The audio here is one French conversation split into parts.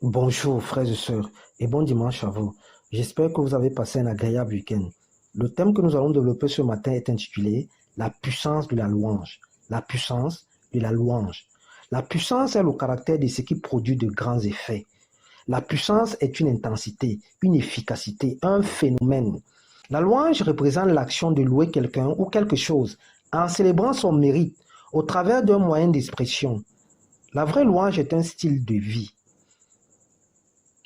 Bonjour frères et sœurs et bon dimanche à vous. J'espère que vous avez passé un agréable week-end. Le thème que nous allons développer ce matin est intitulé La puissance de la louange. La puissance de la louange. La puissance est le caractère de ce qui produit de grands effets. La puissance est une intensité, une efficacité, un phénomène. La louange représente l'action de louer quelqu'un ou quelque chose en célébrant son mérite au travers d'un moyen d'expression. La vraie louange est un style de vie.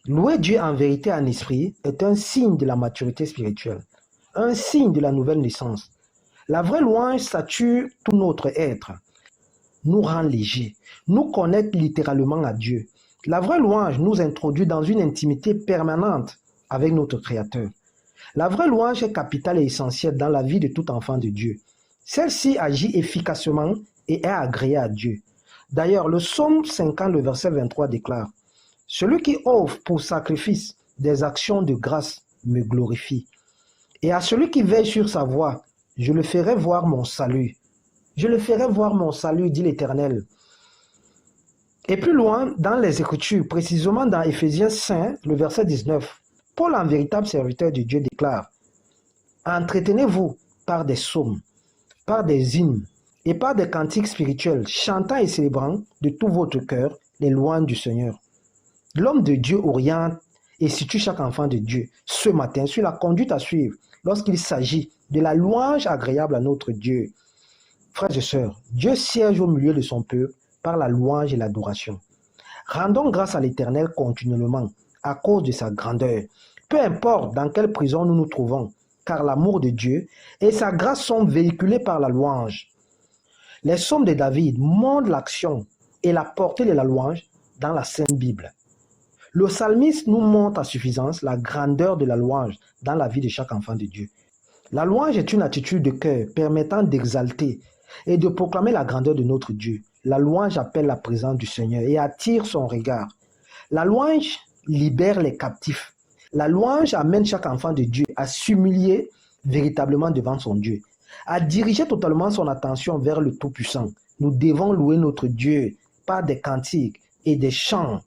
Louer Dieu en vérité et en esprit est un signe de la maturité spirituelle, un signe de la nouvelle naissance. La vraie louange sature tout notre être, nous rend légers, nous connecte littéralement à Dieu. La vraie louange nous introduit dans une intimité permanente avec notre Créateur. La vraie louange est capitale et essentielle dans la vie de tout enfant de Dieu. Celle-ci agit efficacement et est agréée à Dieu. D'ailleurs, le psaume 50, le verset 23 déclare: celui qui offre pour sacrifice des actions de grâce me glorifie. Et à celui qui veille sur sa voie, je le ferai voir mon salut. Je le ferai voir mon salut, dit l'Éternel. Et plus loin, dans les Écritures, précisément dans Éphésiens 5, le verset 19, Paul, en véritable serviteur de Dieu, déclare: entretenez-vous par des psaumes, par des hymnes et par des cantiques spirituels, chantant et célébrant de tout votre cœur les louanges du Seigneur. L'homme de Dieu oriente et situe chaque enfant de Dieu ce matin sur la conduite à suivre lorsqu'il s'agit de la louange agréable à notre Dieu. Frères et sœurs, Dieu siège au milieu de son peuple par la louange et l'adoration. Rendons grâce à l'Éternel continuellement à cause de sa grandeur. Peu importe dans quelle prison nous nous trouvons, car l'amour de Dieu et sa grâce sont véhiculés par la louange. Les psaumes de David montrent l'action et la portée de la louange dans la Sainte Bible. Le psalmiste nous montre à suffisance la grandeur de la louange dans la vie de chaque enfant de Dieu. La louange est une attitude de cœur permettant d'exalter et de proclamer la grandeur de notre Dieu. La louange appelle la présence du Seigneur et attire son regard. La louange libère les captifs. La louange amène chaque enfant de Dieu à s'humilier véritablement devant son Dieu, à diriger totalement son attention vers le Tout-Puissant. Nous devons louer notre Dieu par des cantiques et des chants.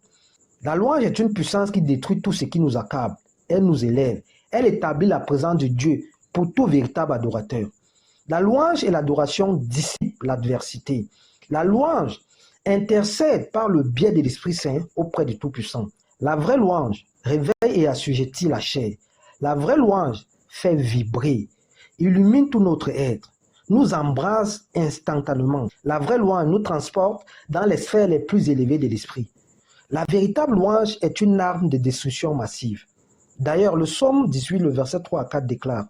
La louange est une puissance qui détruit tout ce qui nous accable. Elle nous élève. Elle établit la présence de Dieu pour tout véritable adorateur. La louange et l'adoration dissipent l'adversité. La louange intercède par le biais de l'Esprit Saint auprès du Tout-Puissant. La vraie louange réveille et assujettit la chair. La vraie louange fait vibrer, illumine tout notre être, nous embrase instantanément. La vraie louange nous transporte dans les sphères les plus élevées de l'esprit. La véritable louange est une arme de destruction massive. D'ailleurs, le psaume 18, le verset 3 à 4 déclare: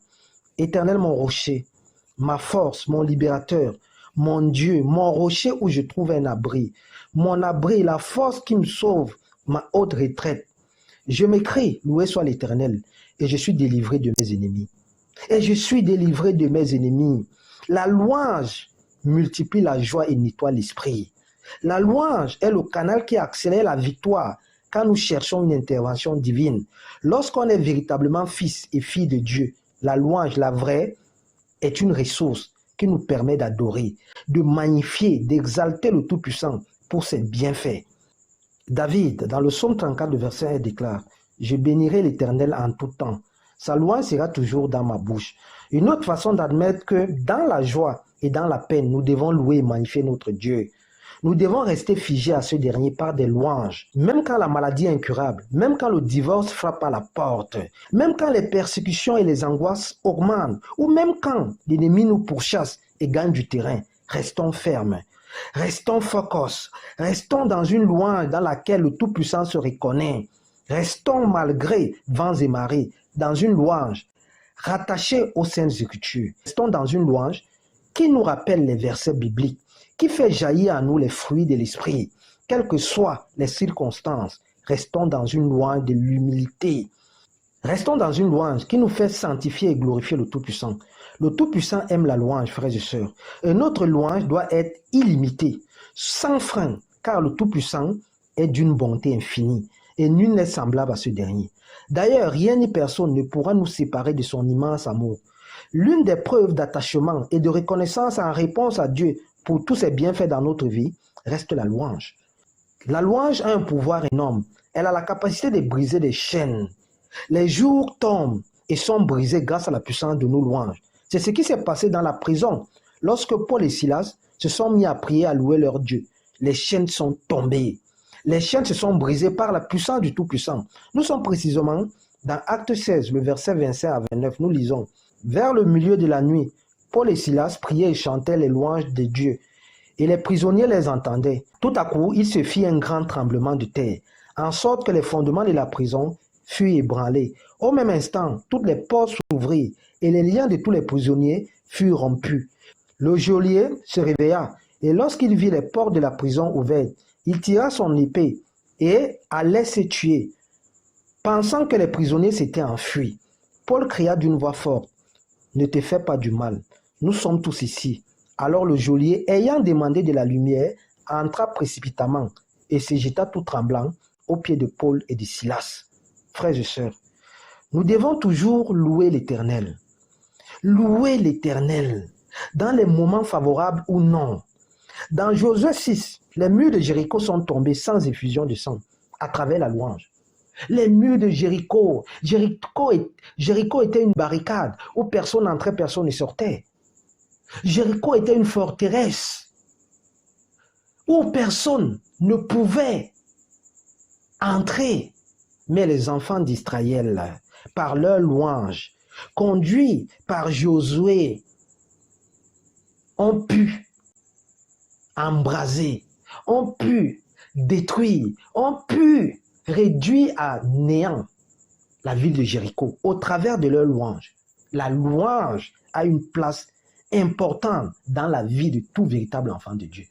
Éternel mon rocher, ma force, mon libérateur, mon Dieu, mon rocher où je trouve un abri, mon abri, la force qui me sauve, ma haute retraite. Je m'écrie, loué soit l'Éternel, et je suis délivré de mes ennemis. Et je suis délivré de mes ennemis. La louange multiplie la joie et nettoie l'esprit. La louange est le canal qui accélère la victoire quand nous cherchons une intervention divine. Lorsqu'on est véritablement fils et fille de Dieu, la louange, la vraie, est une ressource qui nous permet d'adorer, de magnifier, d'exalter le Tout-Puissant pour ses bienfaits. David, dans le psaume 34, le verset 1, déclare: je bénirai l'Éternel en tout temps. Sa louange sera toujours dans ma bouche. Une autre façon d'admettre que dans la joie et dans la peine, nous devons louer et magnifier notre Dieu. Nous devons rester figés à ce dernier par des louanges, même quand la maladie est incurable, même quand le divorce frappe à la porte, même quand les persécutions et les angoisses augmentent, ou même quand l'ennemi nous pourchasse et gagne du terrain. Restons fermes, restons focus, restons dans une louange dans laquelle le Tout-Puissant se reconnaît. Restons malgré vents et marées dans une louange rattachée aux Saintes Écritures. Restons dans une louange qui nous rappelle les versets bibliques, qui fait jaillir à nous les fruits de l'esprit. Quelles que soient les circonstances, restons dans une louange de l'humilité. Restons dans une louange qui nous fait sanctifier et glorifier le Tout-Puissant. Le Tout-Puissant aime la louange, frères et sœurs. Et notre louange doit être illimitée, sans frein, car le Tout-Puissant est d'une bonté infinie, et nul n'est semblable à ce dernier. D'ailleurs, rien ni personne ne pourra nous séparer de son immense amour. L'une des preuves d'attachement et de reconnaissance en réponse à Dieu pour tous ses bienfaits dans notre vie reste la louange. La louange a un pouvoir énorme. Elle a la capacité de briser des chaînes. Les jours tombent et sont brisés grâce à la puissance de nos louanges. C'est ce qui s'est passé dans la prison. Lorsque Paul et Silas se sont mis à prier, à louer leur Dieu, les chaînes sont tombées. Les chaînes se sont brisées par la puissance du Tout-Puissant. Nous sommes précisément dans Acte 16, le verset 25 à 29. Nous lisons. Vers le milieu de la nuit, Paul et Silas priaient et chantaient les louanges de Dieu. Et les prisonniers les entendaient. Tout à coup, il se fit un grand tremblement de terre, en sorte que les fondements de la prison furent ébranlés. Au même instant, toutes les portes s'ouvrirent et les liens de tous les prisonniers furent rompus. Le geôlier se réveilla et lorsqu'il vit les portes de la prison ouvertes, il tira son épée et allait se tuer. Pensant que les prisonniers s'étaient enfuis, Paul cria d'une voix forte, « Ne te fais pas du mal, nous sommes tous ici. » Alors le geôlier, ayant demandé de la lumière, entra précipitamment et se jeta tout tremblant aux pieds de Paul et de Silas. Frères et sœurs, nous devons toujours louer l'Éternel. Louer l'Éternel dans les moments favorables ou non. Dans Josué 6, les murs de Jéricho sont tombés sans effusion de sang à travers la louange. Les murs de Jéricho, Jéricho était une barricade où personne n'entrait, personne ne sortait. Jéricho était une forteresse où personne ne pouvait entrer. Mais les enfants d'Israël, par leur louange, conduits par Josué, ont pu embraser, ont pu détruire, ont pu réduire à néant la ville de Jéricho au travers de leur louange. La louange a une place importante dans la vie de tout véritable enfant de Dieu.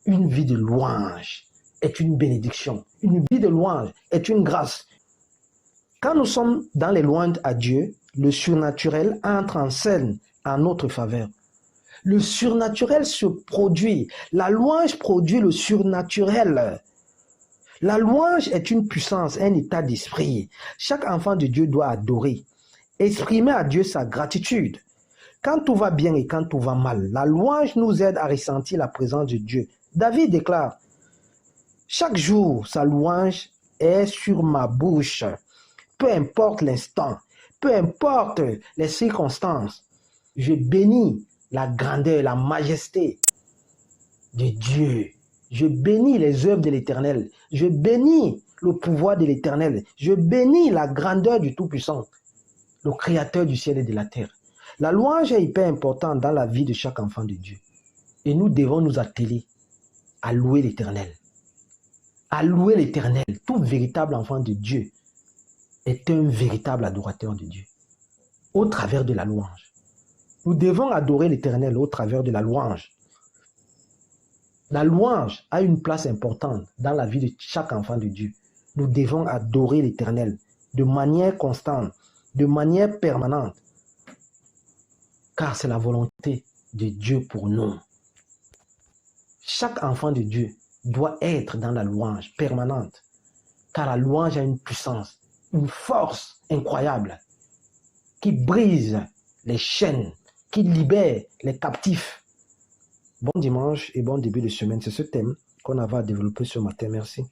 Une vie de louange est une bénédiction. Une vie de louange est une grâce. Quand nous sommes dans les louanges à Dieu, le surnaturel entre en scène en notre faveur. Le surnaturel se produit. La louange produit le surnaturel. La louange est une puissance, un état d'esprit. Chaque enfant de Dieu doit adorer, exprimer à Dieu sa gratitude. Quand tout va bien et quand tout va mal, la louange nous aide à ressentir la présence de Dieu. David déclare, « Chaque jour, sa louange est sur ma bouche. Peu importe l'instant, peu importe les circonstances, je bénis la grandeur, la majesté de Dieu. Je bénis les œuvres de l'Éternel. Je bénis le pouvoir de l'Éternel. Je bénis la grandeur du Tout-Puissant, le Créateur du ciel et de la terre. » La louange est hyper importante dans la vie de chaque enfant de Dieu. Et nous devons nous atteler à louer l'Éternel. À louer l'Éternel. Tout véritable enfant de Dieu est un véritable adorateur de Dieu. Au travers de la louange. Nous devons adorer l'Éternel au travers de la louange. La louange a une place importante dans la vie de chaque enfant de Dieu. Nous devons adorer l'Éternel de manière constante, de manière permanente. Car c'est la volonté de Dieu pour nous. Chaque enfant de Dieu doit être dans la louange permanente. Car la louange a une puissance, une force incroyable qui brise les chaînes, qui libère les captifs. Bon dimanche et bon début de semaine. C'est ce thème qu'on avait à développer ce matin. Merci.